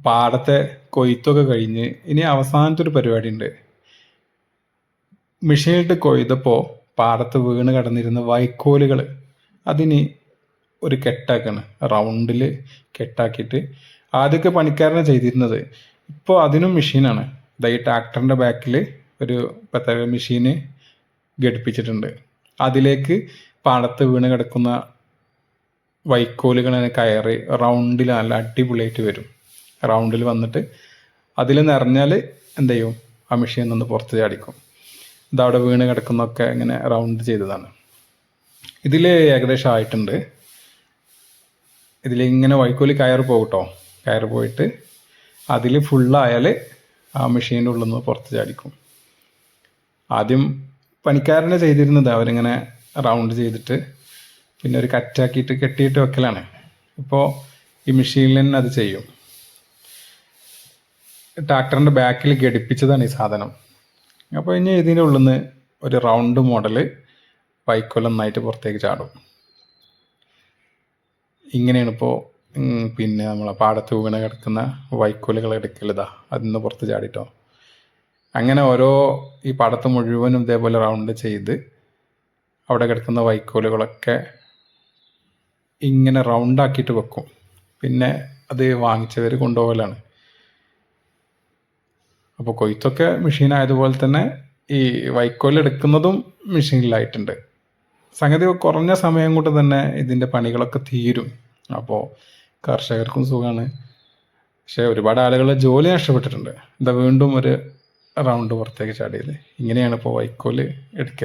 പാടത്തെ കൊയ്ത്തൊക്കെ കഴിഞ്ഞ് ഇനി അവസാനത്തെ ഒരു പരിപാടി ഉണ്ട്. മെഷീനിട്ട് കൊയ്തപ്പോൾ പാടത്ത് വീണ് കിടന്നിരുന്ന വൈക്കോലുകൾ അതിന് ഒരു കെട്ടാക്കാണ്, റൗണ്ടിൽ കെട്ടാക്കിയിട്ട്. ആദ്യമൊക്കെ പണിക്കാരനെ ചെയ്തിരുന്നത്, ഇപ്പോൾ അതിനും മെഷീനാണ്. ഈ ട്രാക്ടറിൻ്റെ ബാക്കിൽ ഒരു പ്രത്യേക മെഷീന് ഘടിപ്പിച്ചിട്ടുണ്ട്. അതിലേക്ക് പാടത്ത് വീണ് കിടക്കുന്ന വൈക്കോലുകൾ കയറി റൗണ്ടിൽ നല്ല അടിപൊളിയായിട്ട് വരും. റൗണ്ടിൽ വന്നിട്ട് അതിൽ നിറഞ്ഞാൽ എന്ത് ചെയ്യും, ആ മെഷീൻ നിന്ന് പുറത്ത് ചാടിക്കും. ഇതവിടെ വീണ് കിടക്കുന്നൊക്കെ ഇങ്ങനെ റൗണ്ട് ചെയ്തതാണ്. ഇതിൽ ഏകദേശം ആയിട്ടുണ്ട്. ഇതിലിങ്ങനെ വൈക്കോല് കയറി പോകട്ടോ, കയറി പോയിട്ട് അതിൽ ഫുള്ളായാൽ ആ മെഷീൻ്റെ ഉള്ളിൽ നിന്ന് പുറത്ത് ചാടിക്കും. ആദ്യം പണിക്കാരനെ ചെയ്തിരുന്നത് അവരിങ്ങനെ റൗണ്ട് ചെയ്തിട്ട് പിന്നെ ഒരു കറ്റാക്കിയിട്ട് കെട്ടിയിട്ട് വെക്കലാണ്. ഇപ്പോൾ ഈ മെഷീനിൽ തന്നെ അത് ചെയ്യും. ട്രാക്ടറിൻ്റെ ബാക്കിൽ ഘടിപ്പിച്ചതാണ് ഈ സാധനം. അപ്പോൾ ഇനി ഇതിൻ്റെ ഉള്ളിൽ നിന്ന് ഒരു റൗണ്ട് മോഡൽ വൈക്കോൽ നന്നായിട്ട് പുറത്തേക്ക് ചാടും. ഇങ്ങനെയാണ് ഇപ്പോൾ പിന്നെ നമ്മളെ പാടത്ത് വീണ് കിടക്കുന്ന വൈക്കോലുകൾ എടുക്കലിതാ അതിൽ നിന്ന് പുറത്ത് ചാടിട്ടോ. അങ്ങനെ ഓരോ ഈ പാടത്ത് മുഴുവനും ഇതേപോലെ റൗണ്ട് ചെയ്ത് അവിടെ കിടക്കുന്ന വൈക്കോലുകളൊക്കെ ഇങ്ങനെ റൗണ്ടാക്കിയിട്ട് വെക്കും. പിന്നെ അത് വാങ്ങിച്ചവർ കൊണ്ടുപോകലാണ്. അപ്പോൾ കൊയ്ത്തൊക്കെ മെഷീനായതുപോലെ തന്നെ ഈ വൈക്കോൽ എടുക്കുന്നതും മെഷീനിലായിട്ടുണ്ട്. സംഗതി കുറഞ്ഞ സമയം കൊണ്ട് തന്നെ ഇതിൻ്റെ പണികളൊക്കെ തീരും. അപ്പോൾ കർഷകർക്കും സുഖമാണ്. പക്ഷേ ഒരുപാട് ആളുകളുടെ ജോലി നഷ്ടപ്പെട്ടിട്ടുണ്ട്. ഇതാ വീണ്ടും ഒരു റൗണ്ട് പുറത്തേക്ക് ചാടിയത്. ഇങ്ങനെയാണ് ഇപ്പോൾ വൈക്കോൽ എടുക്കൽ.